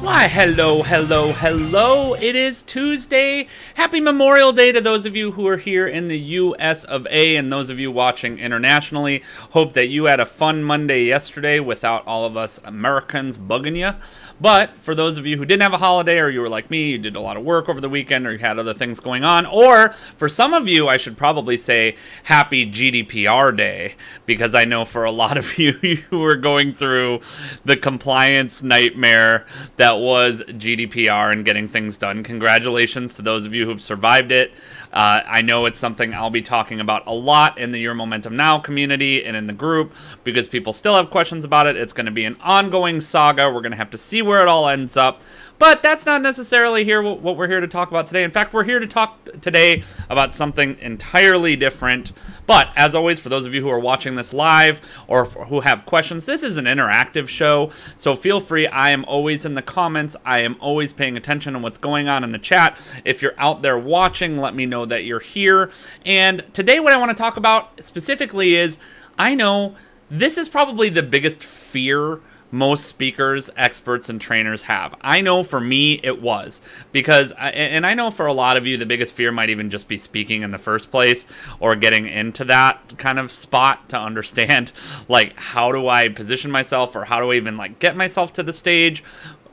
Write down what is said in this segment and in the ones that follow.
Why, hello, hello, hello. It is Tuesday. Happy Memorial Day to those of you who are here in the US of A and those of you watching internationally. Hope that you had a fun Monday yesterday without all of us Americans bugging you. But for those of you who didn't have a holiday, or you were like me, you did a lot of work over the weekend, or you had other things going on, or for some of you, I should probably say happy GDPR Day, because I know for a lot of you who are going through the compliance nightmare that was GDPR and getting things done. Congratulations to those of you who've survived it. I know it's something I'll be talking about a lot in the Your Momentum Now community and in the group because people still have questions about it. It's going to be an ongoing saga. We're going to have to see where it all ends up. But that's not necessarily what we're here to talk about today. In fact, we're here to talk today about something entirely different. But as always, for those of you who are watching this live or who have questions, this is an interactive show. So feel free. I am always in the comments. I am always paying attention to what's going on in the chat. If you're out there watching, let me know that you're here. And today what I want to talk about specifically is, I know this is probably the biggest fear most speakers, experts, and trainers have. I know for me it was, because, and I know for a lot of you the biggest fear might even just be speaking in the first place or getting into that kind of spot to understand, like, how do I position myself, or how do I even like get myself to the stage,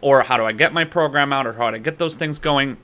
or how do I get my program out, or how do I get those things going.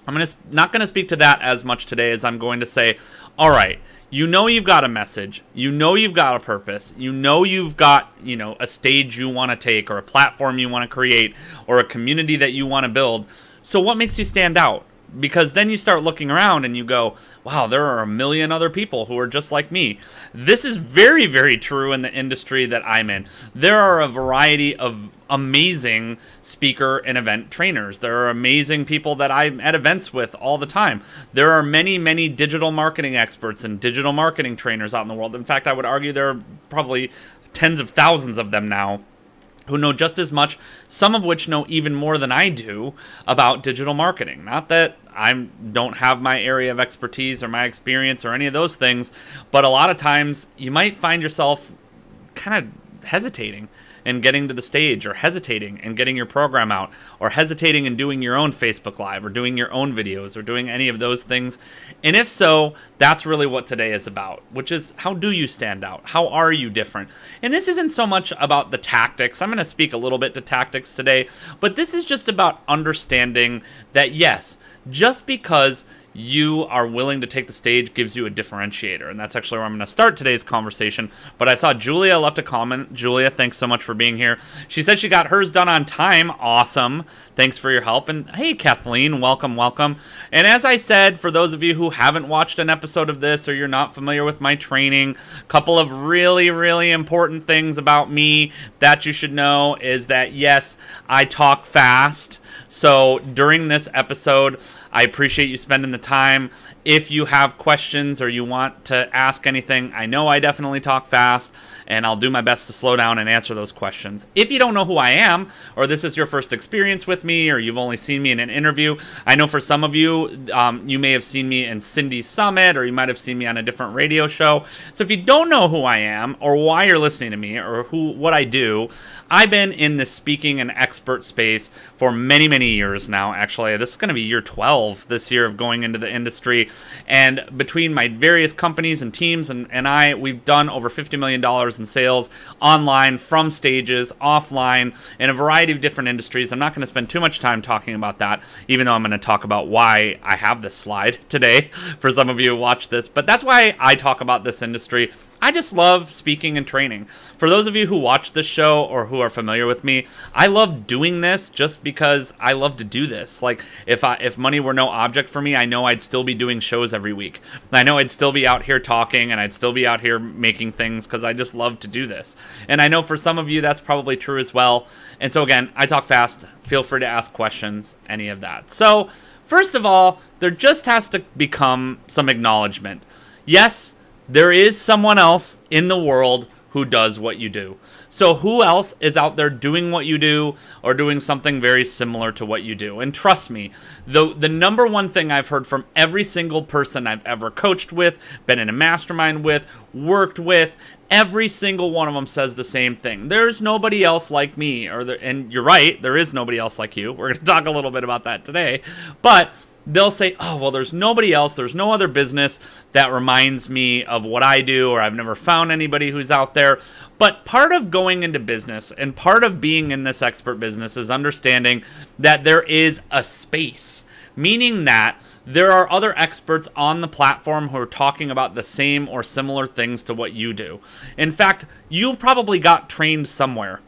I'm not going to speak to that as much today as I'm going to say, all right, you know you've got a message, you know you've got a purpose, you know you've got, a stage you want to take, or a platform you want to create, or a community that you want to build. So what makes you stand out? Because then you start looking around and you go, wow, there are a million other people who are just like me. This is very, very true in the industry that I'm in. There are a variety of amazing speaker and event trainers. There are amazing people that I'm at events with all the time. There are many, many digital marketing experts and digital marketing trainers out in the world. In fact, I would argue there are probably tens of thousands of them now who know just as much, some of which know even more than I do about digital marketing. Not that I don't have my area of expertise or my experience or any of those things, but a lot of times you might find yourself kind of hesitating and getting to the stage, or hesitating and getting your program out, or hesitating and doing your own Facebook Live, or doing your own videos, or doing any of those things. And if so, that's really what today is about, which is, how do you stand out? How are you different? And this isn't so much about the tactics. I'm going to speak a little bit to tactics today, but this is just about understanding that, yes, just because you are willing to take the stage gives you a differentiator. And that's actually where I'm going to start today's conversation. But I saw Julia left a comment. Julia, thanks so much for being here. She said she got hers done on time. Awesome. Thanks for your help. And hey, Kathleen, welcome, welcome. And as I said, for those of you who haven't watched an episode of this, or you're not familiar with my training, a couple of really, really important things about me that you should know is that, yes, I talk fast. So during this episode, I appreciate you spending the time. If you have questions or you want to ask anything, I know I definitely talk fast, and I'll do my best to slow down and answer those questions. If you don't know who I am, or this is your first experience with me, or you've only seen me in an interview, I know for some of you, you may have seen me in Cindy's Summit, or you might have seen me on a different radio show. So if you don't know who I am, or why you're listening to me, or what I do, I've been in the speaking and expert space for many, many years now. Actually, this is going to be year 12 this year of going into the industry. And between my various companies and teams and we've done over $50 million in sales online, from stages, offline, in a variety of different industries. I'm not going to spend too much time talking about that, even though I'm going to talk about why I have this slide today for some of you who watch this. But that's why I talk about this industry. I just love speaking and training. For those of you who watch this show or who are familiar with me, I love doing this just because I love to do this. Like, if money were no object for me, I know I'd still be doing shows every week. I know I'd still be out here talking, and I'd still be out here making things because I just love to do this. And I know for some of you that's probably true as well. And so again, I talk fast. Feel free to ask questions, any of that. So first of all, there just has to become some acknowledgement. Yes, there is someone else in the world who does what you do. So who else is out there doing what you do or doing something very similar to what you do? And trust me, the number one thing I've heard from every single person I've ever coached with, been in a mastermind with, worked with, every single one of them says the same thing. There's nobody else like me. And you're right, there is nobody else like you. We're going to talk a little bit about that today. But they'll say, oh, well, there's nobody else. There's no other business that reminds me of what I do, or I've never found anybody who's out there. But part of going into business and part of being in this expert business is understanding that there is a space, meaning that there are other experts on the platform who are talking about the same or similar things to what you do. In fact, you probably got trained somewhere,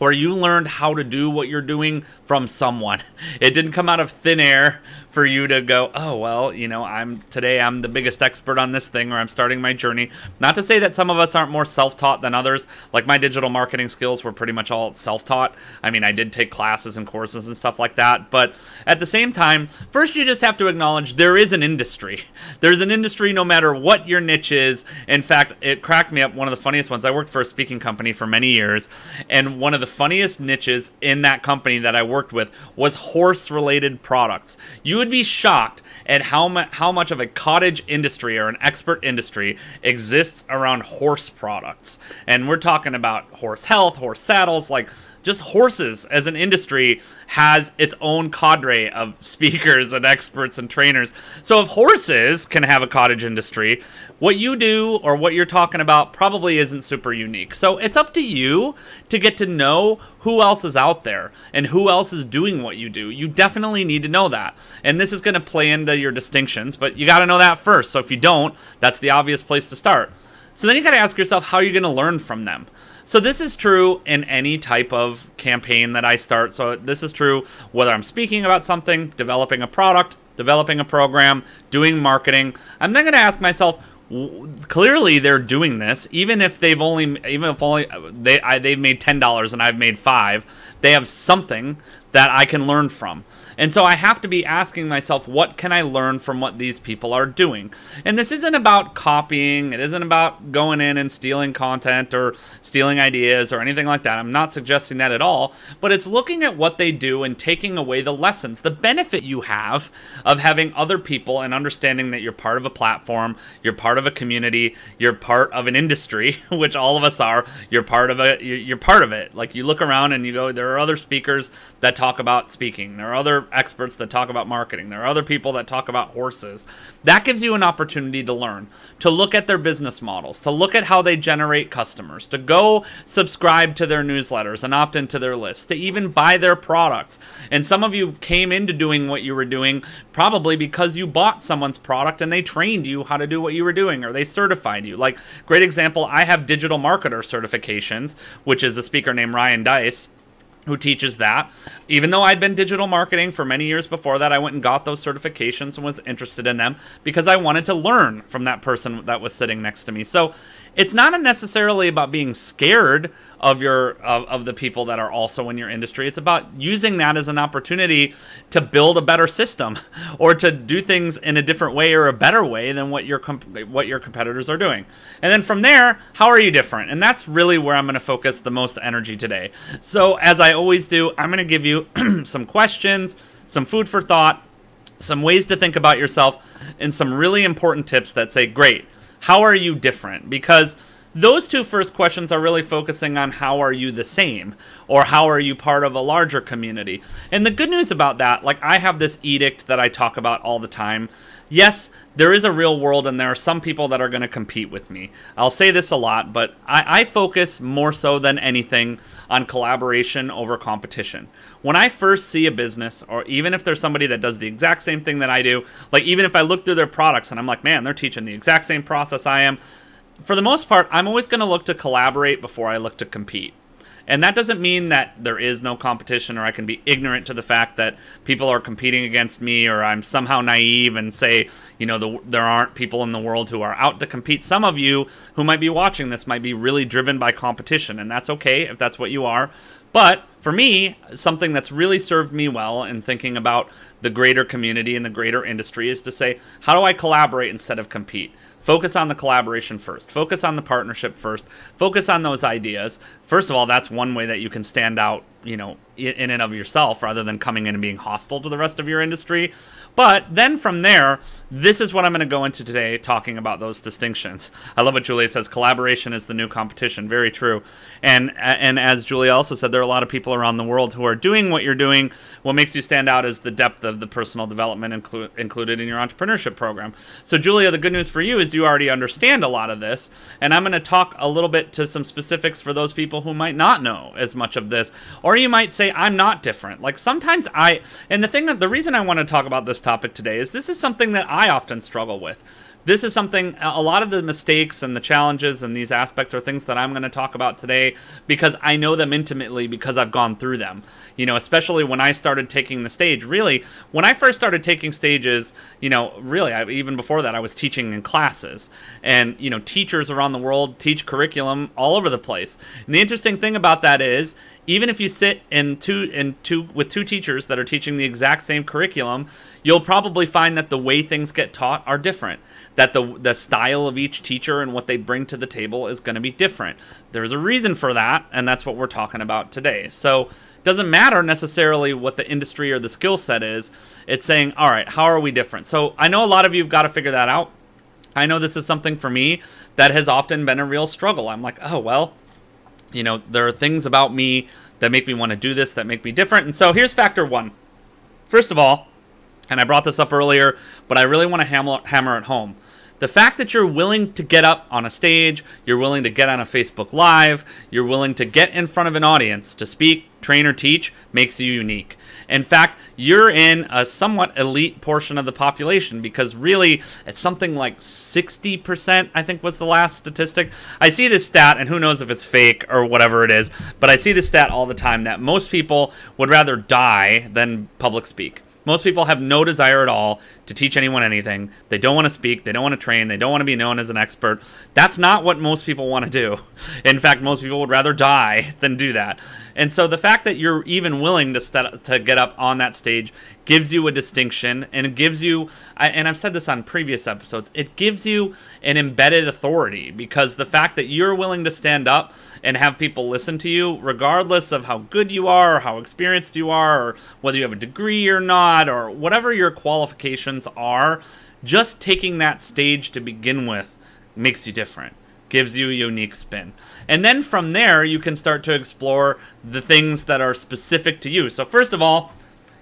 or you learned how to do what you're doing from someone. It didn't come out of thin air for you to go, oh, well, you know, I'm the biggest expert on this thing, or I'm starting my journey. Not to say that some of us aren't more self-taught than others. Like, my digital marketing skills were pretty much all self-taught. I mean, I did take classes and courses and stuff like that. But at the same time, first you just have to acknowledge there is an industry. There's an industry no matter what your niche is. In fact, it cracked me up. One of the funniest ones, I worked for a speaking company for many years, and one of the funniest niches in that company that I worked with was horse-related products. You would be shocked at how much of a cottage industry or an expert industry exists around horse products. And we're talking about horse health, horse saddles, like just horses as an industry has its own cadre of speakers and experts and trainers. So if horses can have a cottage industry, what you do or what you're talking about probably isn't super unique. So it's up to you to get to know who else is out there and who else is doing what you do. You definitely need to know that. And this is going to play into your distinctions, but you got to know that first. So if you don't, that's the obvious place to start. So then you got to ask yourself, how are you going to learn from them? So this is true in any type of campaign that I start. So this is true whether I'm speaking about something, developing a product, developing a program, doing marketing. I'm then going to ask myself, clearly they're doing this, even if they've made $10 and I've made $5, they have something that I can learn from. And so I have to be asking myself, what can I learn from what these people are doing? And this isn't about copying. It isn't about going in and stealing content or stealing ideas or anything like that. I'm not suggesting that at all. But it's looking at what they do and taking away the lessons, the benefit you have of having other people and understanding that you're part of a platform, you're part of a community, you're part of an industry, which all of us are. You're part of it. Like, you look around and you go, there are other speakers that talk about speaking. There are other experts that talk about marketing. There are other people that talk about horses. That gives you an opportunity to learn, to look at their business models, to look at how they generate customers, to go subscribe to their newsletters and opt into their list, to even buy their products. And some of you came into doing what you were doing probably because you bought someone's product and they trained you how to do what you were doing, or they certified you. Like, great example, I have digital marketer certifications, which is a speaker named Ryan Dice who teaches that. Even though I'd been digital marketing for many years before that, I went and got those certifications and was interested in them because I wanted to learn from that person that was sitting next to me. So it's not necessarily about being scared of the people that are also in your industry. It's about using that as an opportunity to build a better system or to do things in a different way or a better way than what your competitors are doing. And then from there, how are you different? And that's really where I'm going to focus the most energy today. So as I always do, I'm going to give you some questions, some food for thought, some ways to think about yourself, and some really important tips that say, great, how are you different? Because those two first questions are really focusing on how are you the same, or how are you part of a larger community. And the good news about that, like, I have this edict that I talk about all the time. Yes, there is a real world and there are some people that are going to compete with me. I'll say this a lot, but I focus more so than anything on collaboration over competition. When I first see a business, or even if there's somebody that does the exact same thing that I do, like even if I look through their products and I'm like, man, they're teaching the exact same process I am, for the most part, I'm always going to look to collaborate before I look to compete. And that doesn't mean that there is no competition, or I can be ignorant to the fact that people are competing against me, or I'm somehow naive and say, you know, there aren't people in the world who are out to compete. Some of you who might be watching this might be really driven by competition, and that's okay if that's what you are. But for me, something that's really served me well in thinking about the greater community and the greater industry is to say, how do I collaborate instead of compete? Focus on the collaboration first. Focus on the partnership first. Focus on those ideas. First of all, that's one way that you can stand out, you know, in and of yourself, rather than coming in and being hostile to the rest of your industry. But then from there, this is what I'm going to go into today, talking about those distinctions. I love what Julia says, collaboration is the new competition. Very true. And as Julia also said, there are a lot of people around the world who are doing what you're doing. What makes you stand out is the depth of the personal development included in your entrepreneurship program. So Julia, the good news for you is you already understand a lot of this. And I'm going to talk a little bit to some specifics for those people who might not know as much of this. Or you might say, I'm not different. Like sometimes the reason I want to talk about this topic today is this is something that I often struggle with. This is something, a lot of the mistakes and the challenges and these aspects are things that I'm going to talk about today because I know them intimately, because I've gone through them. You know, especially when I started taking the stage. Really, when I first started taking stages, you know, really, even before that, I was teaching in classes. And, you know, teachers around the world teach curriculum all over the place. And the interesting thing about that is, even if you sit with two teachers that are teaching the exact same curriculum, you'll probably find that the way things get taught are different. That the style of each teacher and what they bring to the table is going to be different. There's a reason for that, and that's what we're talking about today. So it doesn't matter necessarily what the industry or the skill set is. It's saying, all right, how are we different? So I know a lot of you have got to figure that out. I know this is something for me that has often been a real struggle. I'm like, oh, well, you know, there are things about me that make me want to do this, that make me different. And so here's factor one. First of all, and I brought this up earlier, but I really want to hammer it home. The fact that you're willing to get up on a stage, you're willing to get on a Facebook Live, you're willing to get in front of an audience to speak, train, or teach makes you unique. In fact, you're in a somewhat elite portion of the population, because really it's something like 60%, I think was the last statistic. I see this stat, and who knows if it's fake or whatever it is, but I see this stat all the time that most people would rather die than public speak. Most people have no desire at all to teach anyone anything. They don't want to speak. They don't want to train. They don't want to be known as an expert. That's not what most people want to do. In fact, most people would rather die than do that. And so the fact that you're even willing to get up on that stage gives you a distinction, and it gives you, and I've said this on previous episodes, it gives you an embedded authority, because the fact that you're willing to stand up and have people listen to you, regardless of how good you are or how experienced you are, or whether you have a degree or not, or whatever your qualifications are, just taking that stage to begin with makes you different. Gives you a unique spin. And then from there, you can start to explore the things that are specific to you. So first of all,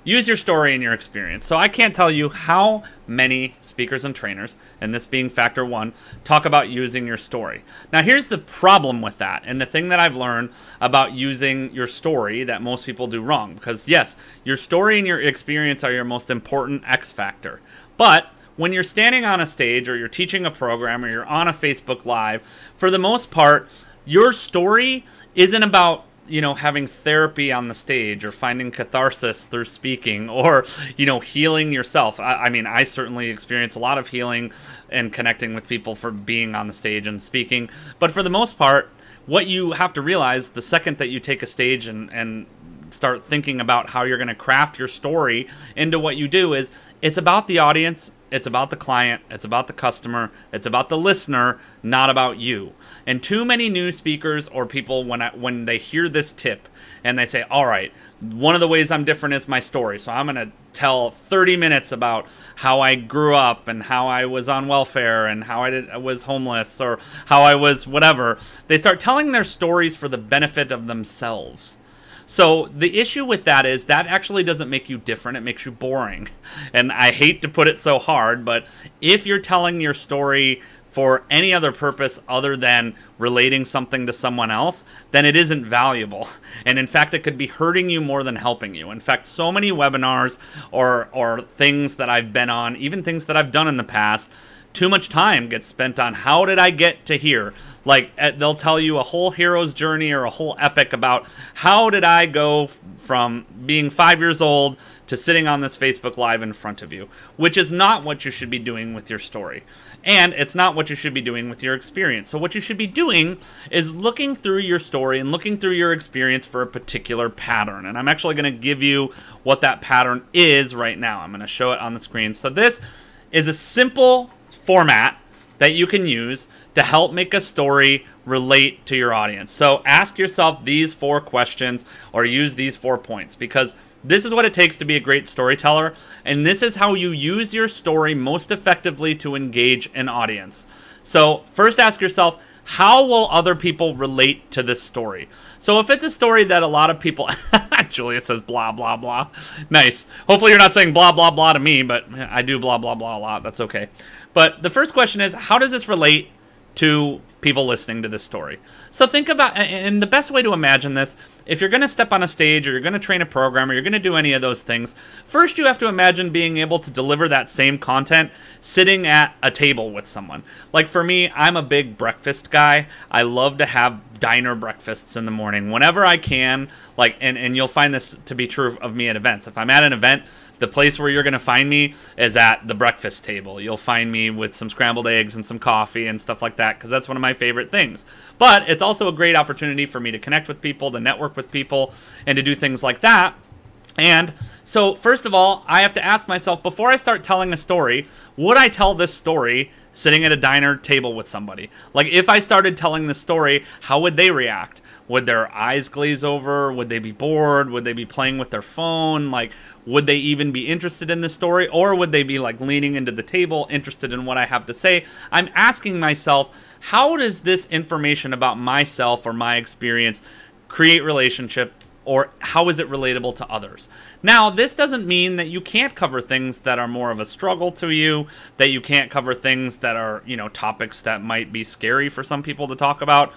use your story and your experience. So I can't tell you how many speakers and trainers, and this being factor one, talk about using your story. Now here's the problem with that, and the thing that I've learned about using your story that most people do wrong. Because yes, your story and your experience are your most important X factor. But when you're standing on a stage, or you're teaching a program, or you're on a Facebook Live, for the most part, your story isn't about, you know, having therapy on the stage, or finding catharsis through speaking, or, you know, healing yourself. I mean, I certainly experience a lot of healing and connecting with people for being on the stage and speaking. But for the most part, what you have to realize the second that you take a stage and start thinking about how you're going to craft your story into what you do is, it's about the audience. It's about the client, it's about the customer, it's about the listener, not about you. And too many new speakers or people, when they hear this tip and they say, all right, one of the ways I'm different is my story. So I'm going to tell 30 minutes about how I grew up and how I was on welfare and how I was homeless, or how I was whatever. They start telling their stories for the benefit of themselves. So the issue with that is that actually doesn't make you different, it makes you boring. And I hate to put it so hard, but if you're telling your story for any other purpose other than relating something to someone else, then it isn't valuable. And in fact, it could be hurting you more than helping you. In fact, so many webinars or things that I've been on, even things that I've done in the past, too much time gets spent on how did I get to here? Like, they'll tell you a whole hero's journey or a whole epic about how did I go from being 5 years old to sitting on this Facebook Live in front of you, which is not what you should be doing with your story. And it's not what you should be doing with your experience. So what you should be doing is looking through your story and looking through your experience for a particular pattern. And I'm actually going to give you what that pattern is right now. I'm going to show it on the screen. So this is a simple format that you can use to help make a story relate to your audience. So ask yourself these 4 questions or use these 4 points, because this is what it takes to be a great storyteller, and this is how you use your story most effectively to engage an audience. So first ask yourself, how will other people relate to this story? So if it's a story that a lot of people... Julia says blah, blah, blah. Nice. Hopefully you're not saying blah, blah, blah to me, but I do blah, blah, blah a lot. That's okay. But the first question is, how does this relate to people listening to this story? So think about, and the best way to imagine this, if you're going to step on a stage or you're going to train a program or you're going to do any of those things, first you have to imagine being able to deliver that same content sitting at a table with someone. Like for me, I'm a big breakfast guy. I love to have diner breakfasts in the morning whenever I can. Like, and you'll find this to be true of me at events. If I'm at an event, the place where you're going to find me is at the breakfast table. You'll find me with some scrambled eggs and some coffee and stuff like that, because that's one of my favorite things. But it's also a great opportunity for me to connect with people, to network with people, and to do things like that. And so first of all, I have to ask myself, before I start telling a story, would I tell this story sitting at a diner table with somebody? Like if I started telling the story, how would they react? Would their eyes glaze over? Would they be bored? Would they be playing with their phone? Like, would they even be interested in the story? Or would they be like leaning into the table, interested in what I have to say? I'm asking myself, how does this information about myself or my experience create relationship, or how is it relatable to others? Now, this doesn't mean that you can't cover things that are more of a struggle to you, that you can't cover things that are, you know, topics that might be scary for some people to talk about,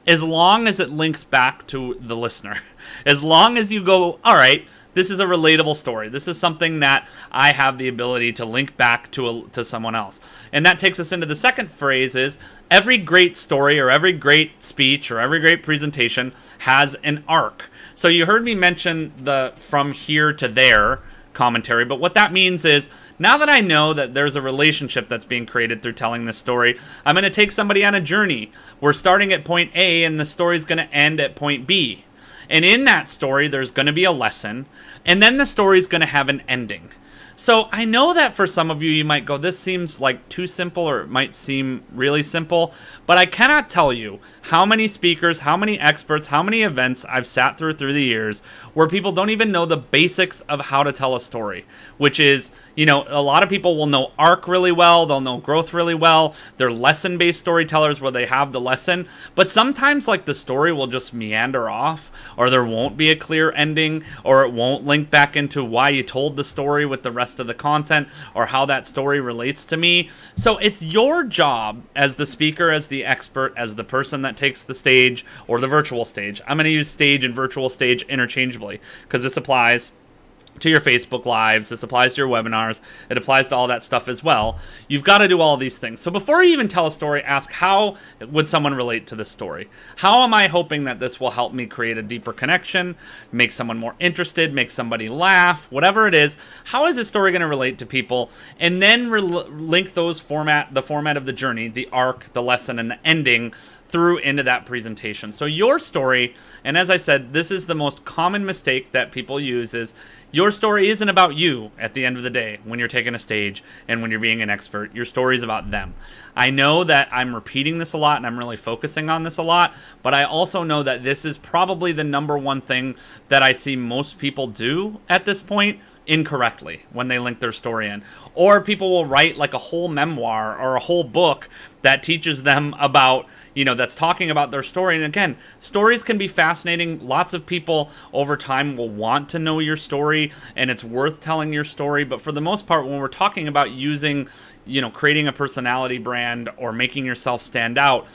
as long as it links back to the listener. As long as you go, all right, this is a relatable story. This is something that I have the ability to link back to someone else. And that takes us into the second phrase is, every great story or every great speech or every great presentation has an arc. So you heard me mention the from here to there commentary, but what that means is, now that I know that there's a relationship that's being created through telling this story, I'm going to take somebody on a journey. We're starting at point A and the story's going to end at point B. And in that story, there's going to be a lesson, and then the story's going to have an ending. So I know that for some of you, you might go, this seems like too simple, or it might seem really simple, but I cannot tell you how many speakers, how many experts, how many events I've sat through the years where people don't even know the basics of how to tell a story, which is, you know, a lot of people will know arc really well, they'll know growth really well, they're lesson-based storytellers where they have the lesson, but sometimes like the story will just meander off, or there won't be a clear ending, or it won't link back into why you told the story with the rest of the content, or how that story relates to me. So it's your job as the speaker, as the expert, as the person that takes the stage or the virtual stage. I'm going to use stage and virtual stage interchangeably because this applies to your Facebook Lives, this applies to your webinars, it applies to all that stuff as well. You've got to do all these things. So before you even tell a story, ask, how would someone relate to this story? How am I hoping that this will help me create a deeper connection, make someone more interested, make somebody laugh, whatever it is? How is this story going to relate to people? And then link those the format of the journey, the arc, the lesson, and the ending through into that presentation. So your story, and as I said, this is the most common mistake that people use, is your story isn't about you at the end of the day when you're taking a stage and when you're being an expert. Your story is about them. I know that I'm repeating this a lot and I'm really focusing on this a lot, but I also know that this is probably the #1 thing that I see most people do at this point incorrectly when they link their story in. Or people will write like a whole memoir or a whole book that teaches them about, you know, that's talking about their story. And again, stories can be fascinating. Lots of people over time will want to know your story, and it's worth telling your story. But for the most part, when we're talking about using, you know, creating a personality brand or making yourself stand out,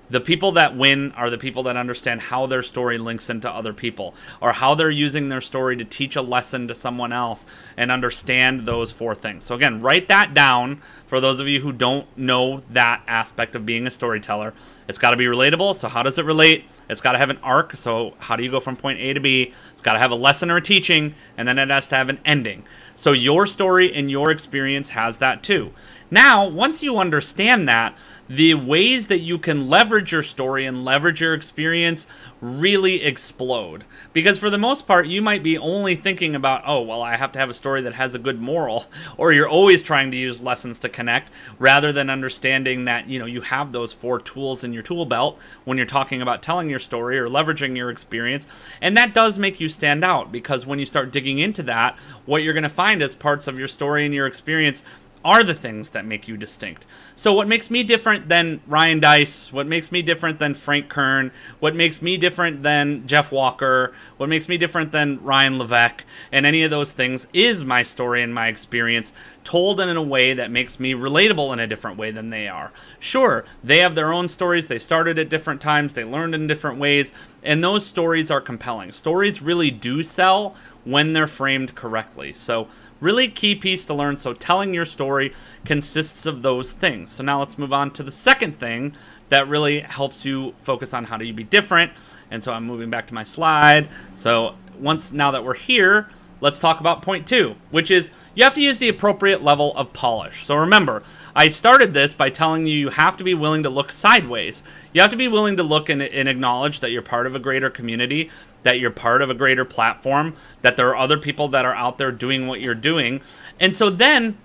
the people that win are the people that understand how their story links into other people, or how they're using their story to teach a lesson to someone else, and understand those 4 things. So again, write that down for those of you who don't know that aspect of being a storyteller. It's got to be relatable. So how does it relate? It's got to have an arc. So how do you go from point A to B? It's got to have a lesson or a teaching, and then it has to have an ending. So your story and your experience has that too. Now, once you understand that, the ways that you can leverage your story and leverage your experience really explode. Because for the most part, you might be only thinking about, oh, well, I have to have a story that has a good moral, or you're always trying to use lessons to connect, rather than understanding that, you know, you have those 4 tools in your tool belt when you're talking about telling your story or leveraging your experience. And that does make you stand out, because when you start digging into that, what you're going to find is parts of your story and your experience are the things that make you distinct. So what makes me different than Ryan Dice, what makes me different than Frank Kern, what makes me different than Jeff Walker, what makes me different than Ryan Levesque, and any of those things is my story and my experience told in a way that makes me relatable in a different way than they are. Sure, they have their own stories, they started at different times, they learned in different ways, and those stories are compelling. Stories really do sell when they're framed correctly. So really key piece to learn. So telling your story consists of those things. So now let's move on to the second thing that really helps you focus on how do you be different. And so I'm moving back to my slide. So now that we're here, let's talk about point 2, which is you have to use the appropriate level of polish. So remember, I started this by telling you have to be willing to look sideways. You have to be willing to look and acknowledge that you're part of a greater community, that you're part of a greater platform, that there are other people that are out there doing what you're doing. And so then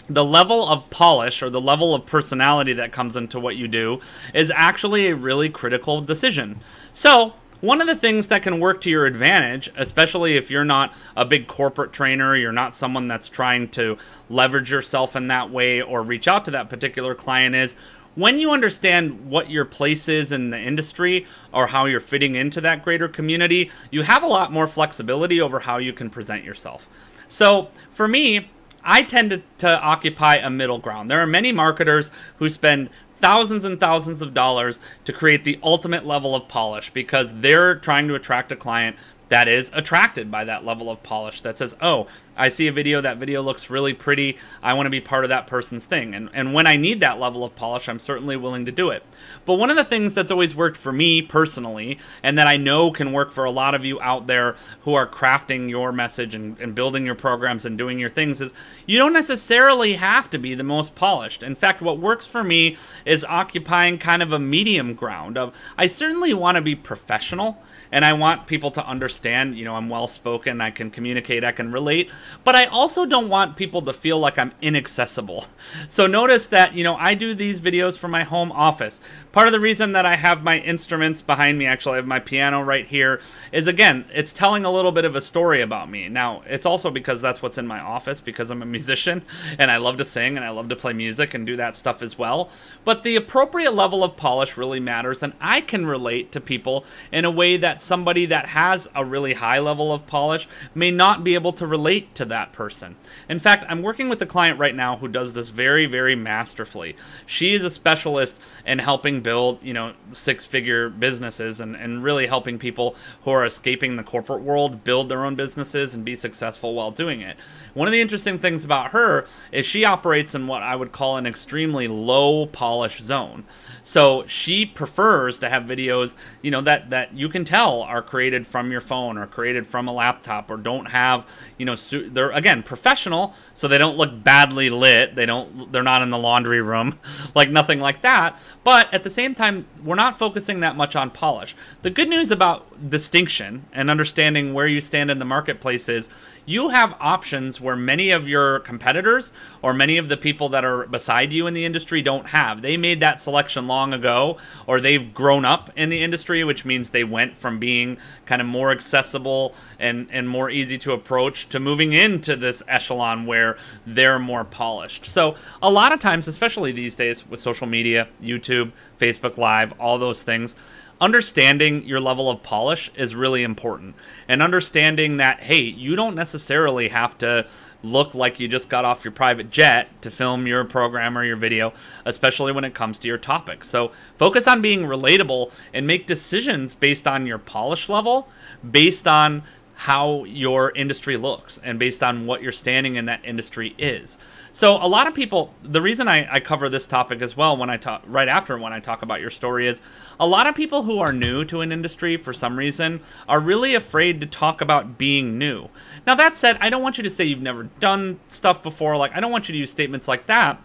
the level of polish or the level of personality that comes into what you do is actually a really critical decision. So one of the things that can work to your advantage, especially if you're not a big corporate trainer, you're not someone that's trying to leverage yourself in that way or reach out to that particular client, is when you understand what your place is in the industry or how you're fitting into that greater community, you have a lot more flexibility over how you can present yourself. So for me, I tend to occupy a middle ground. There are many marketers who spend thousands and thousands of dollars to create the ultimate level of polish because they're trying to attract a client that is attracted by that level of polish, that says, oh, I see a video, that video looks really pretty, I want to be part of that person's thing. And when I need that level of polish, I'm certainly willing to do it. But one of the things that's always worked for me personally, and that I know can work for a lot of you out there who are crafting your message and building your programs and doing your things, is you don't necessarily have to be the most polished. In fact, what works for me is occupying kind of a medium ground of, I certainly want to be professional, and I want people to understand, you know, I'm well-spoken, I can communicate, I can relate, but I also don't want people to feel like I'm inaccessible. So notice that, you know, I do these videos from my home office. Part of the reason that I have my instruments behind me, actually I have my piano right here, is again, it's telling a little bit of a story about me. Now, it's also because that's what's in my office, because I'm a musician, and I love to sing, and I love to play music and do that stuff as well. But the appropriate level of polish really matters, and I can relate to people in a way that somebody that has a really high level of polish may not be able to relate to that person. In fact, I'm working with a client right now who does this very, very masterfully. She is a specialist in helping build, you know, 6-figure businesses and really helping people who are escaping the corporate world build their own businesses and be successful while doing it. One of the interesting things about her is she operates in what I would call an extremely low polish zone. So she prefers to have videos, you know, that you can tell are created from your phone or created from a laptop, or don't have, you know, they're again professional, so they don't look badly lit, they're not in the laundry room, like nothing like that. But at the same time, we're not focusing that much on polish. The good news about distinction and understanding where you stand in the marketplace is you have options where many of your competitors or many of the people that are beside you in the industry don't have. They made that selection long ago, or they've grown up in the industry, which means they went from being kind of more accessible and more easy to approach to moving into this echelon where they're more polished. So a lot of times, especially these days with social media, YouTube, Facebook Live, all those things, understanding your level of polish is really important. And understanding that, hey, you don't necessarily have to look like you just got off your private jet to film your program or your video, especially when it comes to your topic. So focus on being relatable and make decisions based on your polish level, based on how your industry looks, and based on what your standing in that industry is. So a lot of people, the reason I cover this topic as well when I talk right after when I talk about your story, is a lot of people who are new to an industry for some reason are really afraid to talk about being new. Now that said, I don't want you to say you've never done stuff before. Like, I don't want you to use statements like that.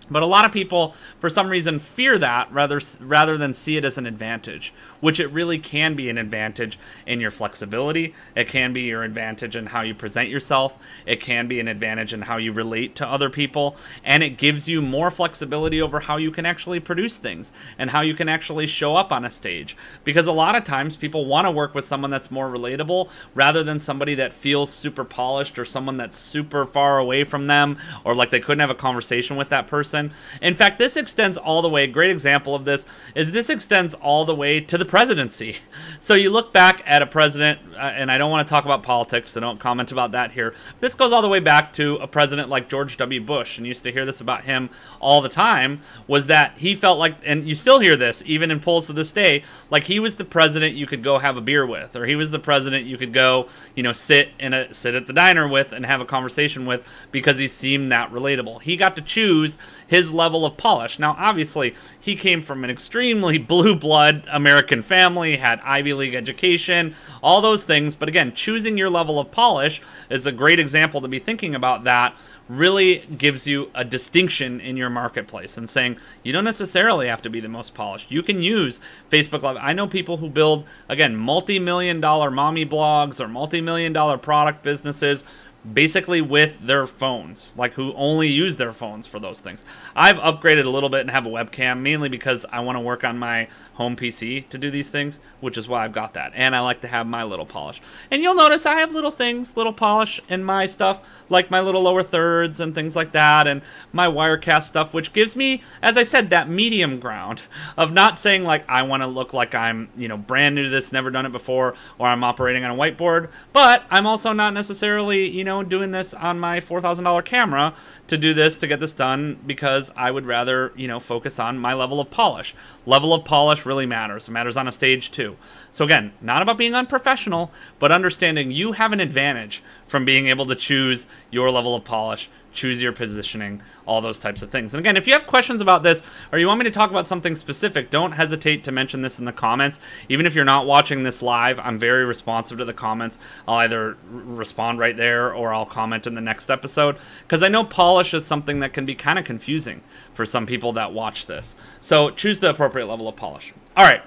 But a lot of people, for some reason, fear that rather than see it as an advantage, which it really can be an advantage in your flexibility. It can be your advantage in how you present yourself. It can be an advantage in how you relate to other people. And it gives you more flexibility over how you can actually produce things and how you can actually show up on a stage. Because a lot of times people want to work with someone that's more relatable rather than somebody that feels super polished or someone that's super far away from them or like they couldn't have a conversation with that person. In fact, this extends all the way. A great example of this is this extends all the way to the presidency. So you look back at a president, and I don't want to talk about politics, so don't comment about that here. This goes all the way back to a president like George W. Bush, and you used to hear this about him all the time, was that he felt like, and you still hear this even in polls to this day, like he was the president you could go have a beer with, or he was the president you could go, sit at the diner with and have a conversation with because he seemed that relatable. He got to choose his level of polish. Now, obviously, he came from an extremely blue blood American family, had Ivy League education, all those things. But again, choosing your level of polish is a great example to be thinking about that. Really gives you a distinction in your marketplace and saying you don't necessarily have to be the most polished. You can use Facebook Live. I know people who build, again, multi-million-dollar mommy blogs or multi-million-dollar product businesses basically with their phones, like who only use their phones for those things. I've upgraded a little bit and have a webcam, mainly because I want to work on my home PC to do these things, which is why I've got that. And I like to have my little polish. And you'll notice I have little things, little polish in my stuff, like my little lower thirds and things like that, and my Wirecast stuff, which gives me, as I said, that medium ground of not saying like I want to look like I'm, brand new to this, never done it before, or I'm operating on a whiteboard, but I'm also not necessarily, doing this on my $4,000 camera to do this, to get this done, because I would rather, focus on my level of polish. Level of polish really matters. It matters on a stage too. So again, not about being unprofessional, but understanding you have an advantage from being able to choose your level of polish, choose your positioning, all those types of things. And again, if you have questions about this or you want me to talk about something specific, don't hesitate to mention this in the comments. Even if you're not watching this live, I'm very responsive to the comments. I'll either respond right there or I'll comment in the next episode, because I know polish is something that can be kind of confusing for some people that watch this. So choose the appropriate level of polish. All right.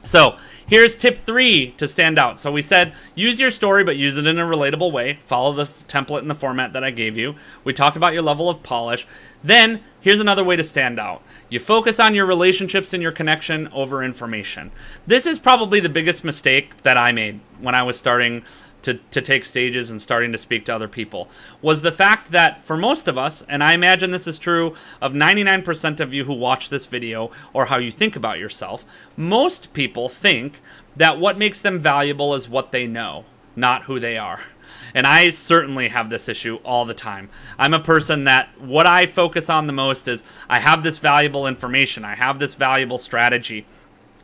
So here's tip 3 to stand out. So we said use your story, but use it in a relatable way. Follow the template and the format that I gave you. We talked about your level of polish. Then here's another way to stand out. You focus on your relationships and your connection over information. This is probably the biggest mistake that I made when I was starting to take stages and starting to speak to other people, was the fact that for most of us, and I imagine this is true of 99% of you who watch this video or how you think about yourself, most people think that what makes them valuable is what they know, not who they are. And I certainly have this issue all the time. I'm a person that what I focus on the most is I have this valuable information, I have this valuable strategy,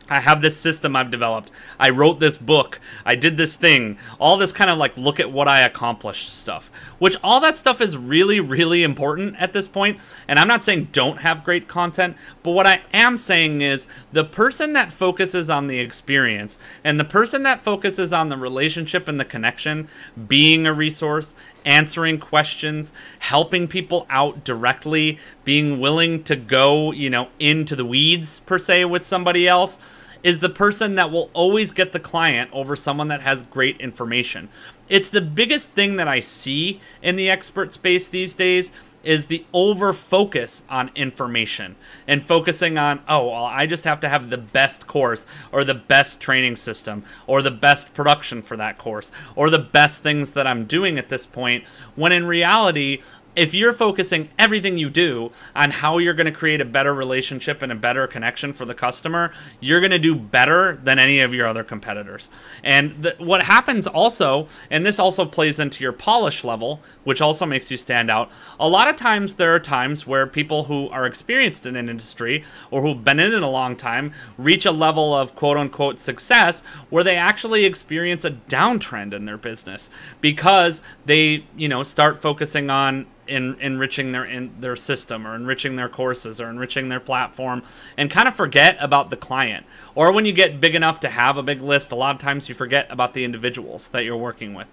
I have this system I've developed, I wrote this book, I did this thing, all this kind of like look at what I accomplished stuff, which all that stuff is really, really important at this point. And I'm not saying don't have great content, but what I am saying is the person that focuses on the experience and the person that focuses on the relationship and the connection, being a resource, answering questions, helping people out directly, being willing to go, into the weeds per se with somebody else, is the person that will always get the client over someone that has great information. It's the biggest thing that I see in the expert space these days is the over focus on information and focusing on, oh, well, I just have to have the best course or the best training system or the best production for that course or the best things that I'm doing at this point, when in reality, if you're focusing everything you do on how you're going to create a better relationship and a better connection for the customer, you're going to do better than any of your other competitors. And what happens also, and this also plays into your polish level, which also makes you stand out, a lot of times there are times where people who are experienced in an industry or who've been in it a long time reach a level of quote-unquote success where they actually experience a downtrend in their business because they, start focusing on enriching their system or enriching their courses or enriching their platform and kind of forget about the client. Or when you get big enough to have a big list, a lot of times you forget about the individuals that you're working with.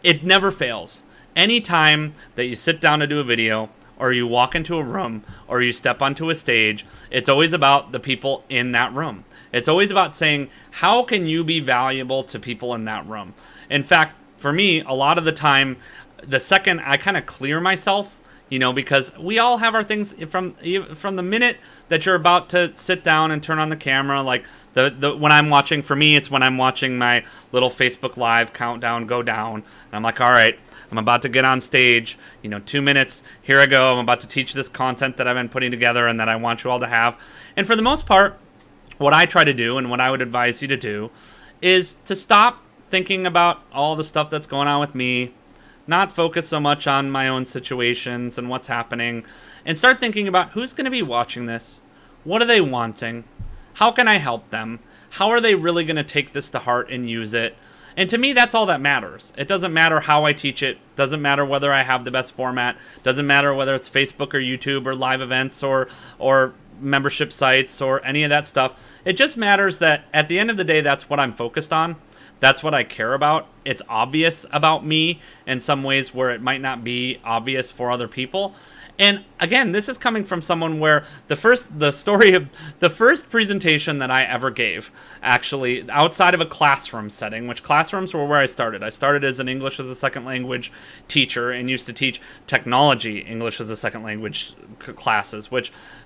It never fails. Anytime that you sit down to do a video or you walk into a room, or you step onto a stage, it's always about the people in that room. It's always about saying, how can you be valuable to people in that room? In fact, for me, a lot of the time, the second I kind of clear myself, you know, because we all have our things from the minute that you're about to sit down and turn on the camera, like when I'm watching, for me, it's when I'm watching my little Facebook Live countdown go down, and I'm like, all right, I'm about to get on stage, you know, 2 minutes, here I go, I'm about to teach this content that I've been putting together and that I want you all to have. And for the most part, what I try to do and what I would advise you to do is to stop thinking about all the stuff that's going on with me, not focus so much on my own situations and what's happening, and start thinking about who's going to be watching this, what are they wanting, how can I help them, how are they really going to take this to heart and use it. And to me, that's all that matters. It doesn't matter how I teach it, doesn't matter whether I have the best format, doesn't matter whether it's Facebook or YouTube or live events or membership sites or any of that stuff. It just matters that at the end of the day, that's what I'm focused on. That's what I care about. It's obvious about me in some ways where it might not be obvious for other people. And again, this is coming from someone where the first presentation that I ever gave, actually outside of a classroom setting, which classrooms were where I started. I started as an English as a second language teacher and used to teach technology English as a second language classes,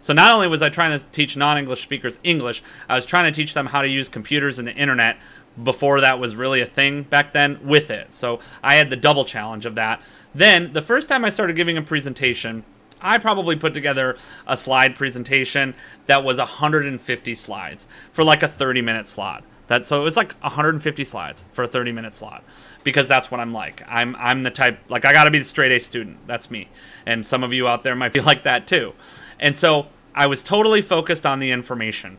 so not only was I trying to teach non-English speakers English, I was trying to teach them how to use computers and the internet before that was really a thing back then with it. So I had the double challenge of that. Then the first time I started giving a presentation, I probably put together a slide presentation that was 150 slides for like a 30-minute slot. So it was like 150 slides for a 30-minute slot, because that's what I'm like. I'm the type, like, I got to be the straight A student. That's me. And some of you out there might be like that too. And so I was totally focused on the information.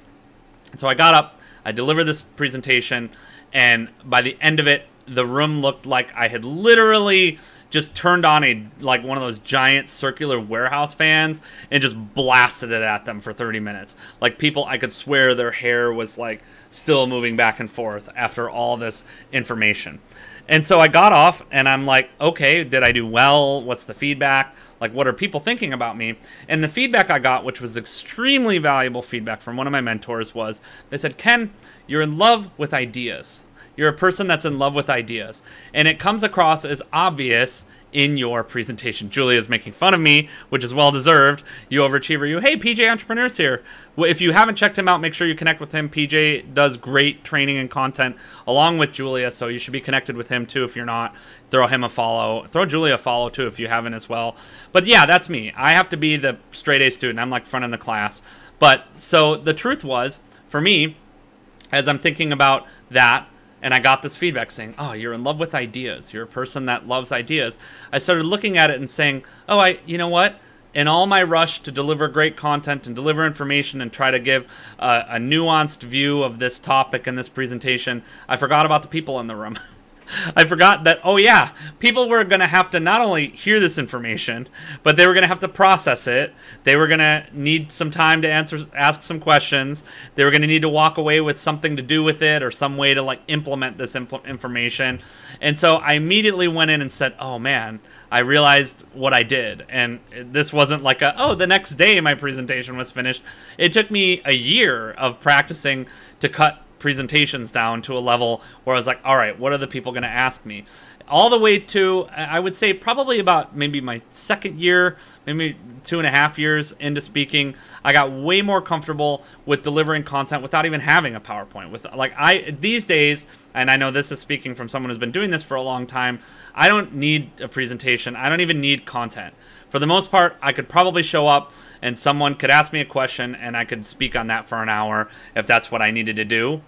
And so I got up, I delivered this presentation, and by the end of it, the room looked like I had literally just turned on one of those giant circular warehouse fans and just blasted it at them for 30 minutes. Like, people, I could swear their hair was like still moving back and forth after all this information. And so I got off and I'm like, okay, did I do well? What's the feedback? Like, what are people thinking about me? And the feedback I got, which was extremely valuable feedback from one of my mentors, was they said, Ken, you're in love with ideas. You're a person that's in love with ideas. And it comes across as obvious in your presentation. Julia's making fun of me, which is well-deserved. You overachiever, you. Hey, PJ Entrepreneur's here. Well, if you haven't checked him out, make sure you connect with him. PJ does great training and content along with Julia, so you should be connected with him too if you're not. Throw him a follow. Throw Julia a follow too if you haven't as well. But yeah, that's me. I have to be the straight A student. I'm like front in the class. But so the truth was, for me, as I'm thinking about that, and I got this feedback saying, oh, you're in love with ideas. You're a person that loves ideas. I started looking at it and saying, oh, you know what? In all my rush to deliver great content and deliver information and try to give a nuanced view of this topic in this presentation, I forgot about the people in the room. I forgot that, oh yeah, people were going to have to not only hear this information, but they were going to have to process it. They were going to need some time to ask some questions. They were going to need to walk away with something to do with it or some way to like implement this information. And so I immediately went in and said, oh man, I realized what I did. And this wasn't like the next day my presentation was finished. It took me a year of practicing to cut presentations down to a level where I was like, all right, what are the people going to ask me? All the way to, I would say, probably about maybe my second year, maybe 2.5 years into speaking, I got way more comfortable with delivering content without even having a PowerPoint. These days, and I know this is speaking from someone who's been doing this for a long time, I don't need a presentation. I don't even need content. For the most part, I could probably show up and someone could ask me a question and I could speak on that for an hour if that's what I needed to do.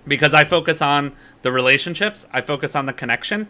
Because I focus on the relationships, I focus on the connection,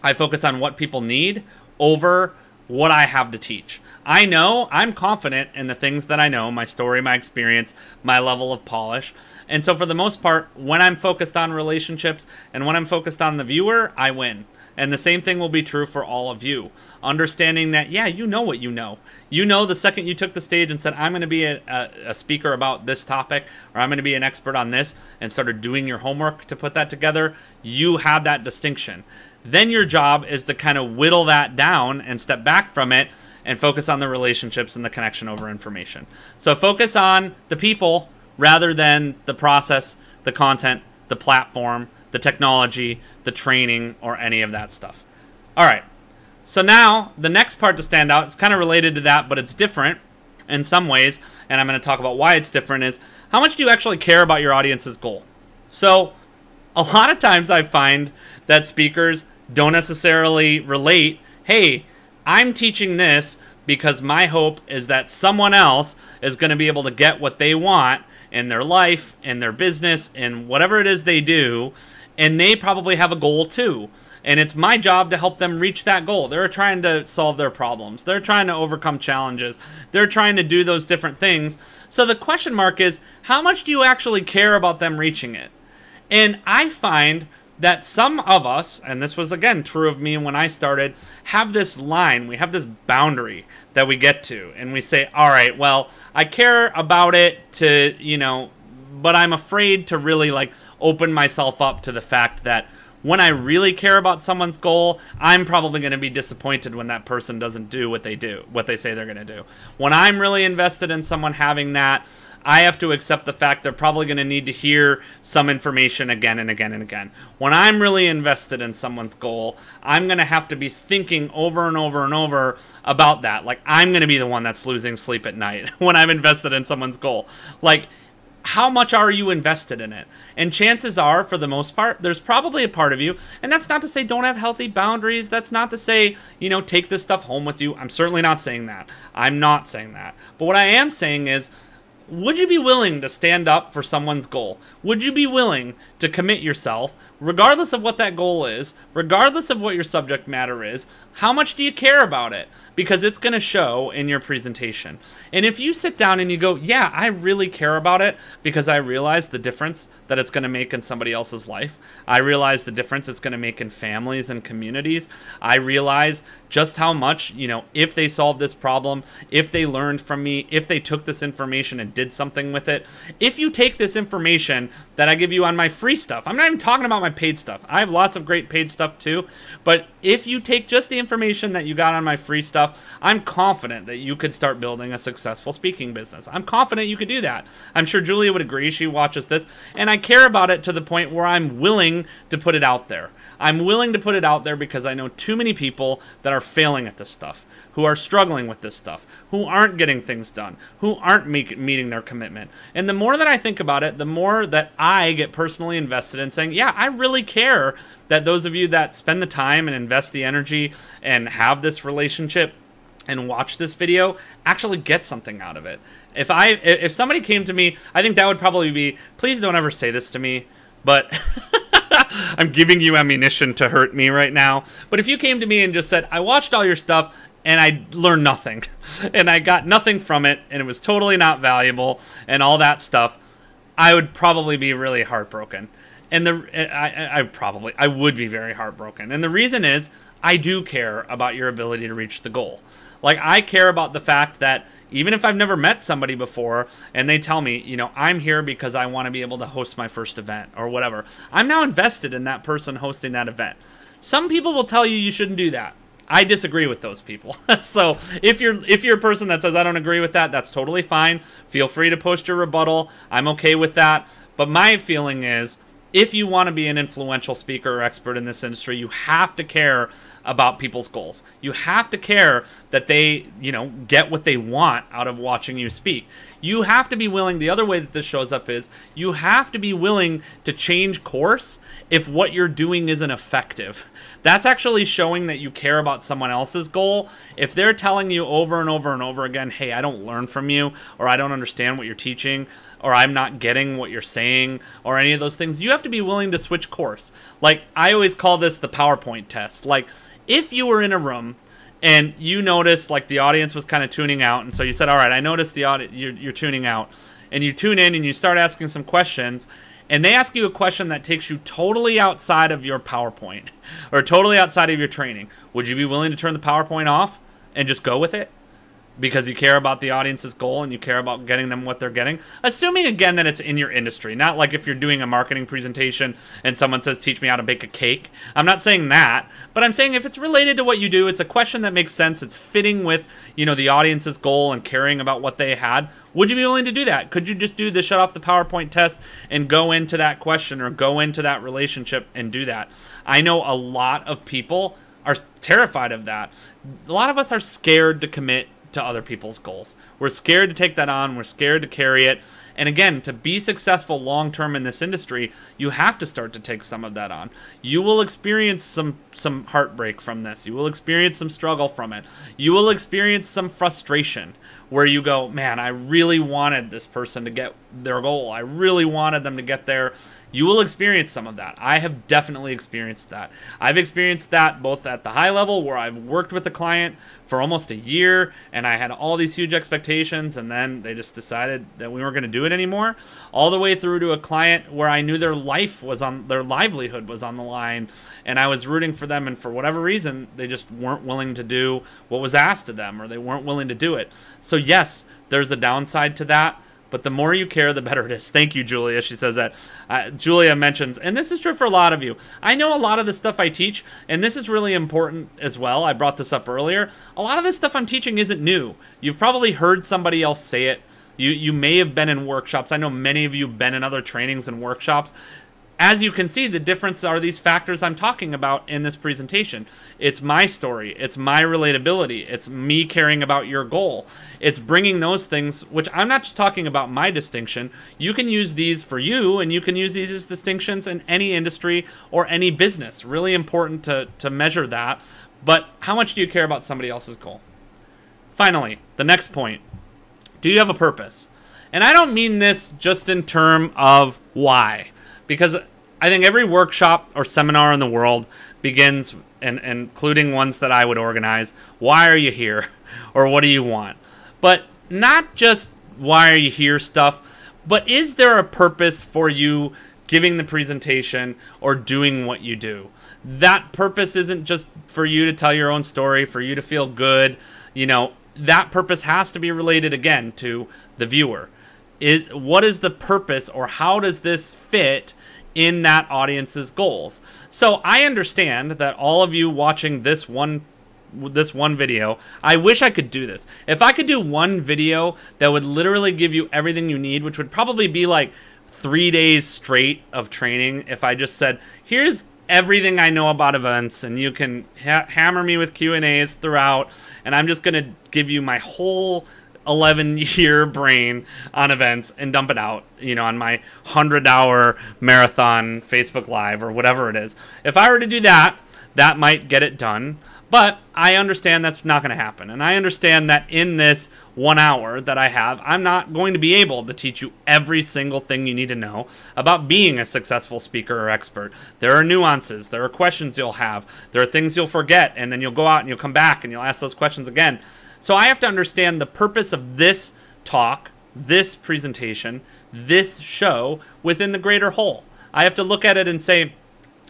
I focus on what people need over what I have to teach. I know, I'm confident in the things that I know, my story, my experience, my level of polish. And so for the most part, when I'm focused on relationships and when I'm focused on the viewer, I win. And the same thing will be true for all of you. Understanding that, yeah, you know what you know. You know the second you took the stage and said, I'm going to be a speaker about this topic, or I'm going to be an expert on this, and started doing your homework to put that together, you had that distinction. Then your job is to kind of whittle that down and step back from it and focus on the relationships and the connection over information. So focus on the people rather than the process, the content, the platform, the technology, the training, or any of that stuff. All right. So now the next part to stand out, it's kind of related to that, but it's different in some ways, and I'm going to talk about why it's different, is how much do you actually care about your audience's goal? So a lot of times I find that speakers don't necessarily relate, hey, I'm teaching this because my hope is that someone else is going to be able to get what they want in their life, in their business, in whatever it is they do, and they probably have a goal too. And it's my job to help them reach that goal. They're trying to solve their problems. They're trying to overcome challenges. They're trying to do those different things. So the question mark is, how much do you actually care about them reaching it? And I find that some of us, and this was again true of me when I started, have this line, we have this boundary that we get to, and we say, all right, well, I care about it to, but I'm afraid to really like open myself up to the fact that when I really care about someone's goal, I'm probably going to be disappointed when that person doesn't do what they say they're going to do. When I'm really invested in someone having that, I have to accept the fact they're probably going to need to hear some information again and again and again. When I'm really invested in someone's goal, I'm going to have to be thinking over and over and over about that. Like, I'm going to be the one that's losing sleep at night when I'm invested in someone's goal. Like, how much are you invested in it? And chances are, for the most part, there's probably a part of you, and that's not to say don't have healthy boundaries. That's not to say, take this stuff home with you. I'm certainly not saying that. I'm not saying that. But what I am saying is, would you be willing to stand up for someone's goal? Would you be willing to commit yourself, regardless of what that goal is, regardless of what your subject matter is? How much do you care about it? Because it's going to show in your presentation. And if you sit down and you go, yeah, I really care about it because I realize the difference that it's going to make in somebody else's life. I realize the difference it's going to make in families and communities. I realize just how much, if they solved this problem, if they learned from me, if they took this information and did something with it. If you take this information that I give you on my free stuff, I'm not even talking about my paid stuff. I have lots of great paid stuff too. But if you take just the information that you got on my free stuff, I'm confident that you could start building a successful speaking business. I'm confident you could do that. I'm sure Julia would agree. She watches this. And I care about it to the point where I'm willing to put it out there. I'm willing to put it out there because I know too many people that are failing at this stuff, who are struggling with this stuff, who aren't getting things done, who aren't meeting their commitment. And the more that I think about it, the more that I get personally invested in saying, yeah, I really care that those of you that spend the time and invest the energy and have this relationship and watch this video actually get something out of it. If somebody came to me, I think that would probably be, please don't ever say this to me, but I'm giving you ammunition to hurt me right now. But if you came to me and just said, I watched all your stuff and I learned nothing and I got nothing from it and it was totally not valuable and all that stuff, I would probably be really heartbroken. And I would be very heartbroken. And the reason is, I do care about your ability to reach the goal. Like, I care about the fact that even if I've never met somebody before and they tell me, I'm here because I want to be able to host my first event or whatever, I'm now invested in that person hosting that event. Some people will tell you you shouldn't do that. I disagree with those people. So if you're a person that says I don't agree with that, that's totally fine. Feel free to post your rebuttal. I'm okay with that. But my feeling is, if you want to be an influential speaker or expert in this industry, you have to care about people's goals. You have to care that they, get what they want out of watching you speak. You have to be willing, the other way that this shows up is, you have to be willing to change course if what you're doing isn't effective. That's actually showing that you care about someone else's goal. If they're telling you over and over and over again, hey, I don't learn from you, or I don't understand what you're teaching, or I'm not getting what you're saying, or any of those things, you have to be willing to switch course. Like, I always call this the PowerPoint test. Like, if you were in a room and you noticed like the audience was kind of tuning out, and so you said, all right, I noticed the audience, you're tuning out, and you tune in and you start asking some questions, and they ask you a question that takes you totally outside of your PowerPoint or totally outside of your training, would you be willing to turn the PowerPoint off and just go with it? because you care about the audience's goal and you care about getting them what they're getting. Assuming, again, that it's in your industry. Not like if you're doing a marketing presentation and someone says, teach me how to bake a cake. I'm not saying that, but I'm saying if it's related to what you do, it's a question that makes sense, it's fitting with, you know, the audience's goal and caring about what they had, would you be willing to do that? Could you just do the shut off the PowerPoint test and go into that question or go into that relationship and do that? I know a lot of people are terrified of that. A lot of us are scared to commit to other people's goals. We're scared to take that on. We're scared to carry it. And again, to be successful long-term in this industry, you have to start to take some of that on. You will experience some heartbreak from this. You will experience some struggle from it. You will experience some frustration where you go, man, I really wanted this person to get their goal. I really wanted them to get there. You will experience some of that. I have definitely experienced that. I've experienced that both at the high level where I've worked with a client for almost a year and I had all these huge expectations and then they just decided that we weren't going to do it anymore, all the way through to a client where I knew their livelihood was on the line and I was rooting for them, and for whatever reason they just weren't willing to do what was asked of them, or they weren't willing to do it. So yes, there's a downside to that. But the more you care, the better it is. Thank you, Julia. She says that. Julia mentions, and this is true for a lot of you. I know a lot of the stuff I teach, and this is really important as well. I brought this up earlier. A lot of this stuff I'm teaching isn't new. You've probably heard somebody else say it. You may have been in workshops. I know many of you have been in other trainings and workshops. As you can see, the difference are these factors I'm talking about in this presentation. It's my story. It's my relatability. It's me caring about your goal. It's bringing those things, which I'm not just talking about my distinction. You can use these for you, and you can use these as distinctions in any industry or any business. Really important to measure that. But how much do you care about somebody else's goal? Finally, the next point. Do you have a purpose? And I don't mean this just in terms of why. Because I think every workshop or seminar in the world begins, and including ones that I would organize, why are you here? Or what do you want? But not just why are you here stuff, but is there a purpose for you giving the presentation or doing what you do? That purpose isn't just for you to tell your own story, for you to feel good. You know, that purpose has to be related again to the viewer. What is the purpose, or how does this fit in that audience's goals? So I understand that all of you watching this one video, I wish I could do this. If I could do one video that would literally give you everything you need, which would probably be like 3 days straight of training, if I just said, here's everything I know about events, and you can hammer me with Q&As throughout, and I'm just going to give you my whole 11-year brain on events and dump it out, you know, on my 100-hour marathon Facebook Live or whatever it is. If I were to do that, that might get it done. But I understand that's not going to happen. And I understand that in this 1 hour that I have, I'm not going to be able to teach you every single thing you need to know about being a successful speaker or expert. There are nuances. There are questions you'll have. There are things you'll forget. And then you'll go out and you'll come back and you'll ask those questions again. So I have to understand the purpose of this talk, this presentation, this show within the greater whole. I have to look at it and say,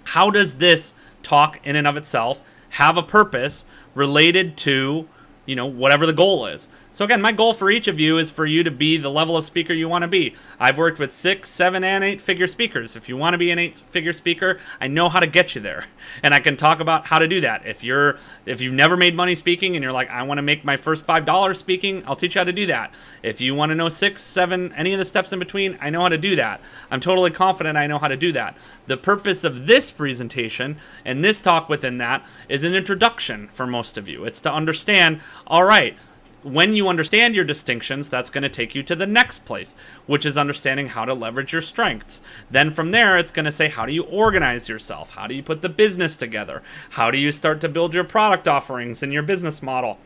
how does this talk in and of itself have a purpose related to, you know, whatever the goal is? So again, my goal for each of you is for you to be the level of speaker you want to be. I've worked with 6, 7, and 8-figure speakers. If you want to be an 8-figure speaker, I know how to get you there. And I can talk about how to do that. If you've never made money speaking and you're like, I want to make my first $5 speaking, I'll teach you how to do that. If you want to know 6, 7, any of the steps in between, I know how to do that. I'm totally confident I know how to do that. The purpose of this presentation and this talk within that is an introduction for most of you. It's to understand, all right, when you understand your distinctions, that's going to take you to the next place, which is understanding how to leverage your strengths. Then from there, it's going to say, how do you organize yourself? How do you put the business together? How do you start to build your product offerings and your business model?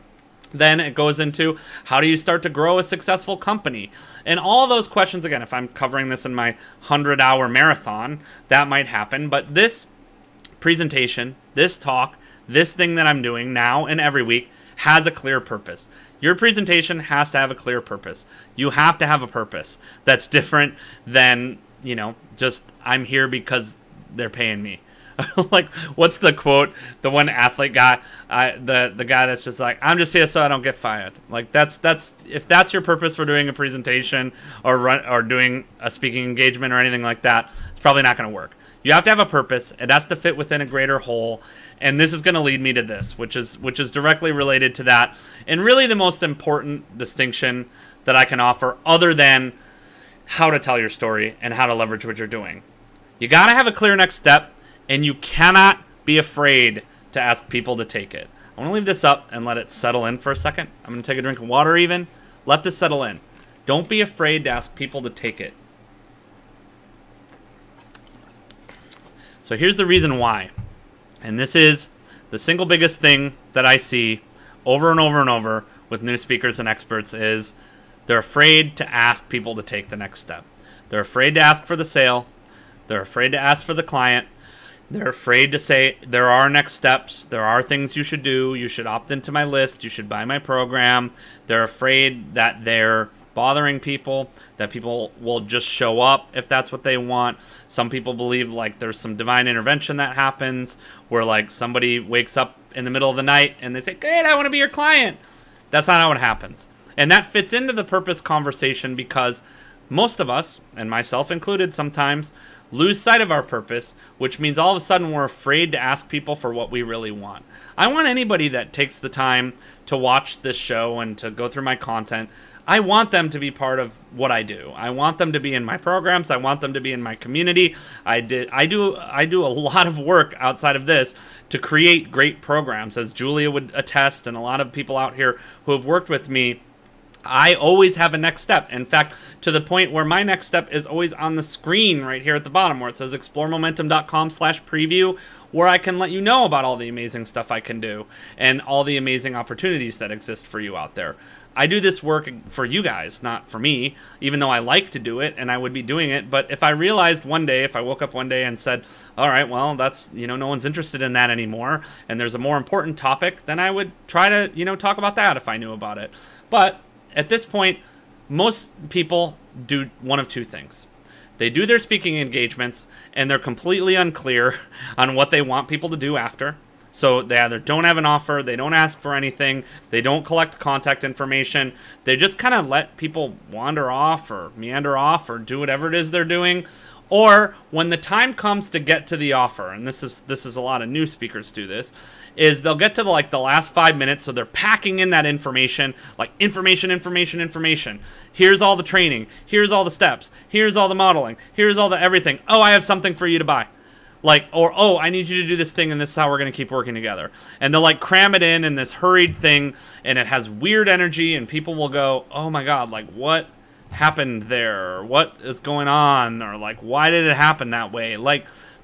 Then it goes into, how do you start to grow a successful company? And all those questions, again, if I'm covering this in my 100-hour marathon, that might happen. But this presentation, this talk, this thing that I'm doing now and every week has a clear purpose. Your presentation has to have a clear purpose. You have to have a purpose that's different than, you know, just I'm here because they're paying me. Like, what's the quote? The one athlete guy, the guy that's just like, I'm just here so I don't get fired. Like, that's if that's your purpose for doing a presentation or doing a speaking engagement or anything like that, it's probably not going to work. You have to have a purpose. It has to fit within a greater whole. And this is going to lead me to this, which is directly related to that. And really the most important distinction that I can offer, other than how to tell your story and how to leverage what you're doing. You got to have a clear next step, and you cannot be afraid to ask people to take it. I want to leave this up and let it settle in for a second. I'm going to take a drink of water even. Let this settle in. Don't be afraid to ask people to take it. So here's the reason why. And this is the single biggest thing that I see over and over and over with new speakers and experts is they're afraid to ask people to take the next step. They're afraid to ask for the sale. They're afraid to ask for the client. They're afraid to say there are next steps. There are things you should do. You should opt into my list. You should buy my program. They're afraid that they're bothering people, that people will just show up if that's what they want. Some people believe like there's some divine intervention that happens where like somebody wakes up in the middle of the night and they say, great, I want to be your client. That's not how it happens. And that fits into the purpose conversation because most of us, and myself included sometimes, lose sight of our purpose, which means all of a sudden we're afraid to ask people for what we really want. I want anybody that takes the time to watch this show and to go through my content, I want them to be part of what I do. I want them to be in my programs. I want them to be in my community. I do a lot of work outside of this to create great programs, as Julia would attest, and a lot of people out here who have worked with me. I always have a next step. In fact, to the point where my next step is always on the screen right here at the bottom where it says exploremomentum.com/preview, where I can let you know about all the amazing stuff I can do and all the amazing opportunities that exist for you out there. I do this work for you guys, not for me, even though I like to do it and I would be doing it. But if I realized one day, if I woke up one day and said, all right, well, that's, no one's interested in that anymore, and there's a more important topic, then I would try to, talk about that if I knew about it. But at this point, most people do one of two things. They do their speaking engagements, and they're completely unclear on what they want people to do after. So they either don't have an offer, they don't ask for anything, they don't collect contact information, they just kind of let people wander off or meander off or do whatever it is they're doing. Or when the time comes to get to the offer, and this is a lot of new speakers do this, is they'll get to the last 5 minutes, so they're packing in that information, like information. Here's all the training, here's all the steps, here's all the modeling, here's all the everything. Oh, I have something for you to buy. Oh, I need you to do this thing, and this is how we're going to keep working together. And they'll cram it in this hurried thing, and it has weird energy, and people will go, oh my God, what happened there? Or what is going on? Or why did it happen that way?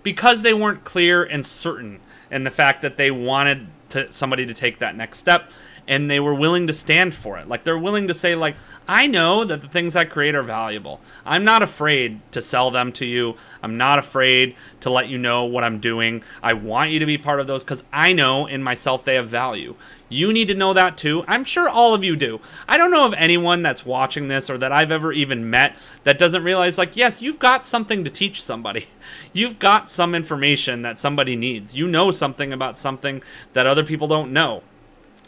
Because they weren't clear and certain in the fact that they wanted somebody to take that next step, and they were willing to stand for it. They're willing to say, I know that the things I create are valuable. I'm not afraid to sell them to you. I'm not afraid to let you know what I'm doing. I want you to be part of those because I know in myself they have value. You need to know that too. I'm sure all of you do. I don't know of anyone that's watching this or that I've ever even met that doesn't realize, yes, you've got something to teach somebody. You've got some information that somebody needs. You know something about something that other people don't know.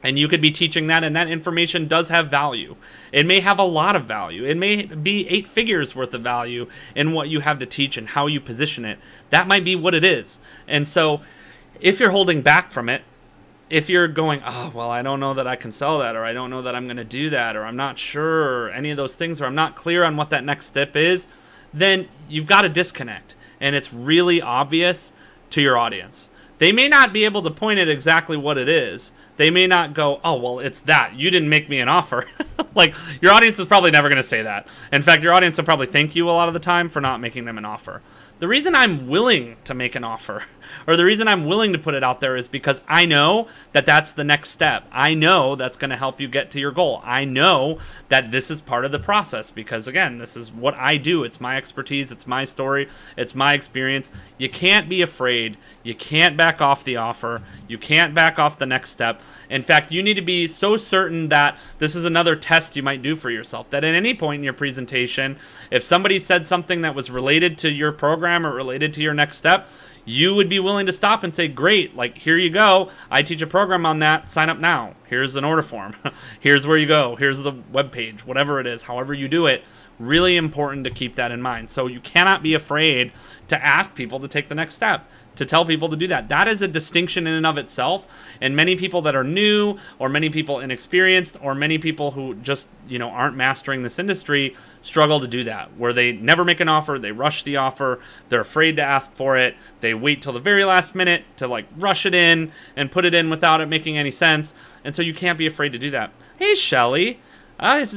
And you could be teaching that, and that information does have value. It may have a lot of value. It may be 8 figures worth of value in what you have to teach and how you position it. That might be what it is. And so if you're holding back from it, if you're going, oh, well, I don't know that I can sell that, or I don't know that I'm going to do that, or I'm not sure, or any of those things, or I'm not clear on what that next step is, then you've got to disconnect. And it's really obvious to your audience. They may not be able to point at exactly what it is. They may not go, oh, well, it's that. You didn't make me an offer. Your audience is probably never going to say that. In fact, your audience will probably thank you a lot of the time for not making them an offer. The reason I'm willing to make an offer, or the reason I'm willing to put it out there, is because I know that that's the next step. I know that's going to help you get to your goal. I know that this is part of the process because, again, this is what I do. It's my expertise. It's my story. It's my experience. You can't be afraid. You can't back off the offer. You can't back off the next step. In fact, you need to be so certain that this is another test you might do for yourself, that at any point in your presentation, if somebody said something that was related to your program or related to your next step, you would be willing to stop and say, great, like, here you go. I teach a program on that. Sign up now. Here's an order form. Here's where you go. Here's the web page, whatever it is, however you do it. Really important to keep that in mind. So you cannot be afraid to ask people to take the next step, to tell people to do that. That is a distinction in and of itself. And many people that are new, or many people inexperienced, or many people who just, aren't mastering this industry struggle to do that, where they never make an offer, they rush the offer, they're afraid to ask for it, they wait till the very last minute to like rush it in and put it in without it making any sense. And so you can't be afraid to do that. Hey, Shelly.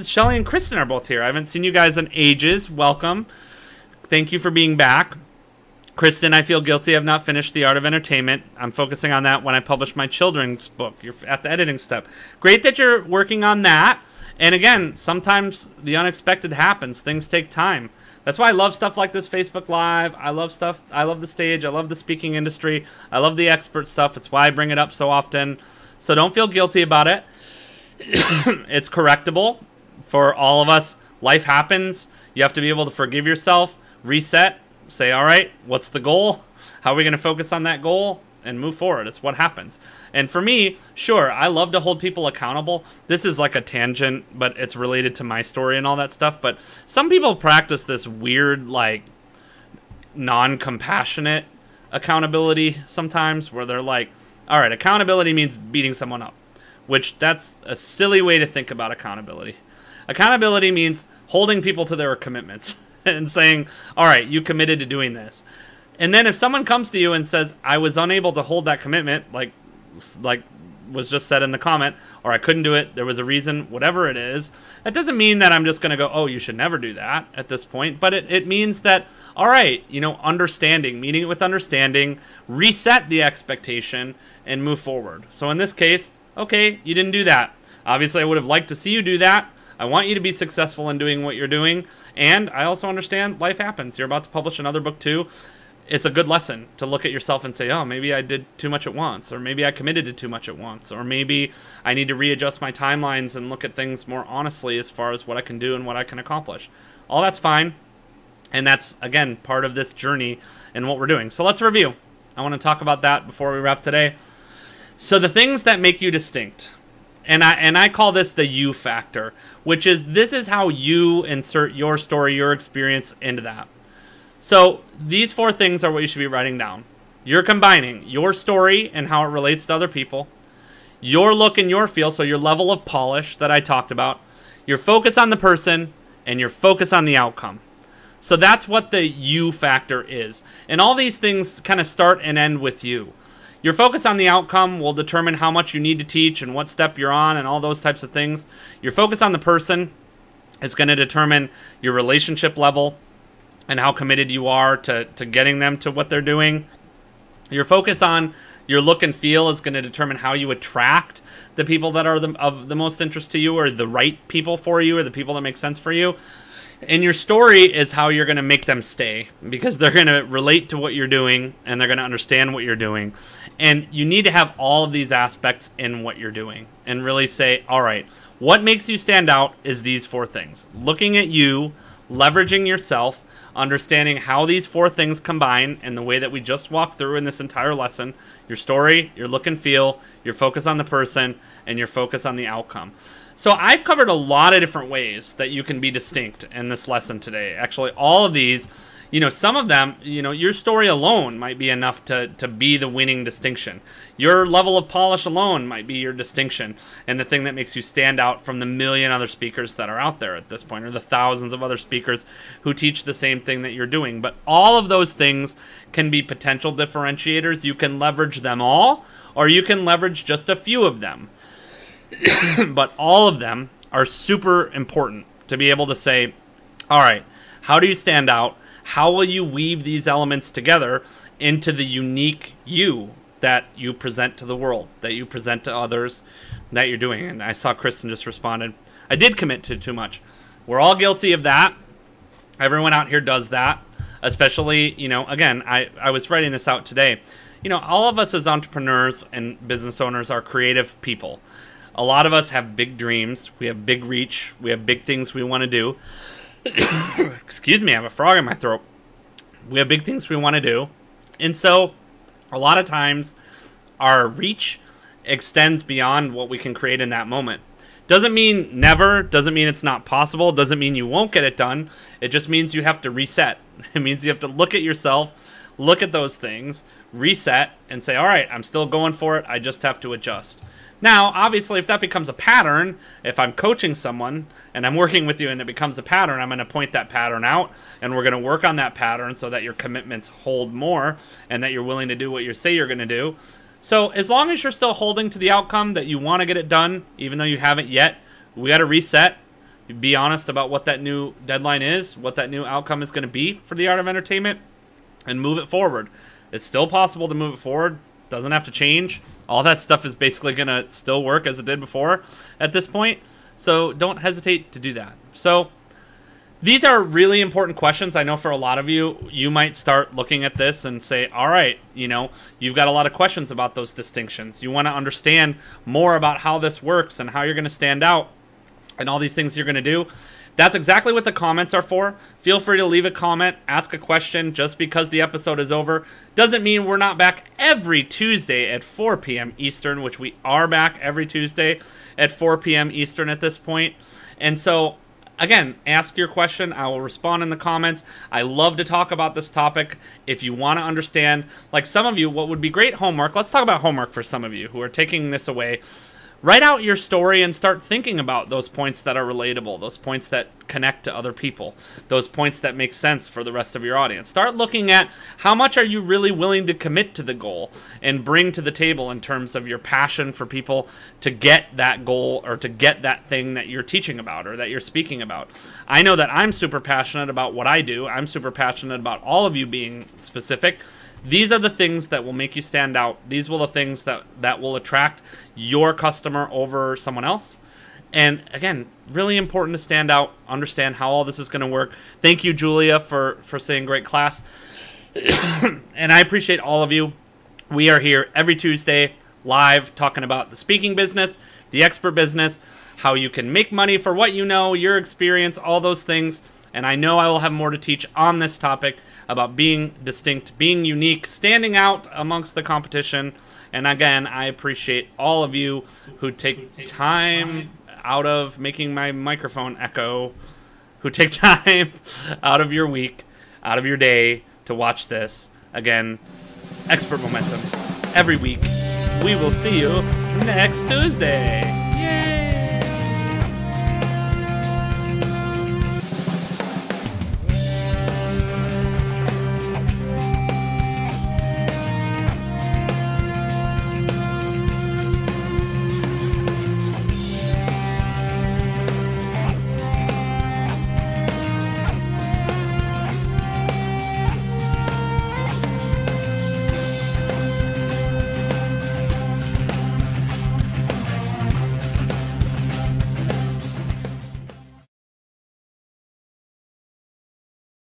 Shelly and Kristen are both here. I haven't seen you guys in ages. Welcome. Thank you for being back. Kristen, I feel guilty. I've not finished The Art of Entertainment. I'm focusing on that when I publish my children's book. You're at the editing step. Great that you're working on that. And again, sometimes the unexpected happens. Things take time. That's why I love stuff like this Facebook Live. I love the stage. I love the speaking industry. I love the expert stuff. It's why I bring it up so often. So don't feel guilty about it. It's correctable for all of us. Life happens. You have to be able to forgive yourself, reset, say, all right, what's the goal? How are we going to focus on that goal and move forward? It's what happens. And for me, sure, I love to hold people accountable. This is like a tangent, but it's related to my story and all that stuff. But some people practice this weird, like, non-compassionate accountability sometimes, where they're like, all right, accountability means beating someone up, which that's a silly way to think about accountability. Accountability means holding people to their commitments and saying, all right, you committed to doing this. And then if someone comes to you and says, I was unable to hold that commitment, like was just said in the comment, or I couldn't do it, there was a reason, whatever it is, that doesn't mean that I'm just going to go, oh, you should never do that at this point. But it means that, all right, understanding, meeting it with understanding, reset the expectation, and move forward. So in this case, okay, you didn't do that. Obviously, I would have liked to see you do that. I want you to be successful in doing what you're doing. And I also understand life happens. You're about to publish another book too. It's a good lesson to look at yourself and say, oh, maybe I did too much at once, or maybe I committed to too much at once, or maybe I need to readjust my timelines and look at things more honestly as far as what I can do and what I can accomplish. All that's fine. And that's, again, part of this journey and what we're doing. So let's review. I want to talk about that before we wrap today. So the things that make you distinct. And I call this the you factor, which is this is how you insert your story, your experience into that. So these 4 things are what you should be writing down. You're combining your story and how it relates to other people, your look and your feel, so your level of polish that I talked about, your focus on the person, and your focus on the outcome. So that's what the you factor is. And all these things kind of start and end with you. Your focus on the outcome will determine how much you need to teach and what step you're on and all those types of things. Your focus on the person is going to determine your relationship level and how committed you are to getting them to what they're doing. Your focus on your look and feel is going to determine how you attract the people that are of the most interest to you, or the right people for you, or the people that make sense for you. And your story is how you're going to make them stay, because they're going to relate to what you're doing and they're going to understand what you're doing. And you need to have all of these aspects in what you're doing and really say, all right, what makes you stand out is these 4 things. Looking at you, leveraging yourself, understanding how these 4 things combine in the way that we just walked through in this entire lesson. Your story, your look and feel, your focus on the person, and your focus on the outcome. So I've covered a lot of different ways that you can be distinct in this lesson today. Actually, all of these, some of them, your story alone might be enough to be the winning distinction. Your level of polish alone might be your distinction and the thing that makes you stand out from the million other speakers that are out there at this point, or the thousands of other speakers who teach the same thing that you're doing. But all of those things can be potential differentiators. You can leverage them all, or you can leverage just a few of them. But all of them are super important to be able to say, all right, how do you stand out? How will you weave these elements together into the unique you that you present to the world, that you present to others, that you're doing? And I saw Kristen just responded, I did commit to too much. We're all guilty of that. Everyone out here does that, especially, again, I was writing this out today. All of us as entrepreneurs and business owners are creative people. A lot of us have big dreams. We have big reach. We have big things we want to do. Excuse me, I have a frog in my throat. We have big things we want to do. And so a lot of times our reach extends beyond what we can create in that moment. Doesn't mean never, doesn't mean it's not possible, doesn't mean you won't get it done. It just means you have to reset. It means you have to look at yourself, look at those things, reset, and say, all right, I'm still going for it, I just have to adjust. Now, obviously, if that becomes a pattern, if I'm coaching someone and I'm working with you and it becomes a pattern, I'm going to point that pattern out, and we're going to work on that pattern so that your commitments hold more and that you're willing to do what you say you're going to do. So as long as you're still holding to the outcome that you want to get it done, even though you haven't yet, we got to reset. Be honest about what that new deadline is, what that new outcome is going to be for the art of entertainment, and move it forward. It's still possible to move it forward. Doesn't have to change. All that stuff is basically going to still work as it did before at this point. So don't hesitate to do that. So these are really important questions. I know for a lot of you, you might start looking at this and say, all right, you know, you've got a lot of questions about those distinctions. You want to understand more about how this works and how you're going to stand out and all these things you're going to do. That's exactly what the comments are for. Feel free to leave a comment, ask a question. Just because the episode is over doesn't mean we're not back every Tuesday at 4 p.m. Eastern, which we are back every Tuesday at 4 p.m. Eastern at this point. And so, again, ask your question. I will respond in the comments. I love to talk about this topic. If you want to understand, like some of you, what would be great homework, let's talk about homework for some of you who are taking this away. Write out your story and start thinking about those points that are relatable, those points that connect to other people, those points that make sense for the rest of your audience. Start looking at how much are you really willing to commit to the goal and bring to the table in terms of your passion for people to get that goal or to get that thing that you're teaching about or that you're speaking about. I know that I'm super passionate about what I do. I'm super passionate about all of you being specific. These are the things that will make you stand out. These will the things that will attract your customer over someone else. And again, really important to stand out, understand how all this is going to work. Thank you, Julia, for saying great class. And I appreciate all of you. We are here every Tuesday live talking about the speaking business, the expert business, how you can make money for what you know, your experience, all those things. And I know I will have more to teach on this topic about being distinct, being unique, standing out amongst the competition. And again, I appreciate all of you who take time out of making my microphone echo, who take time out of your week, out of your day to watch this. Again, Expert Momentum every week. We will see you next Tuesday.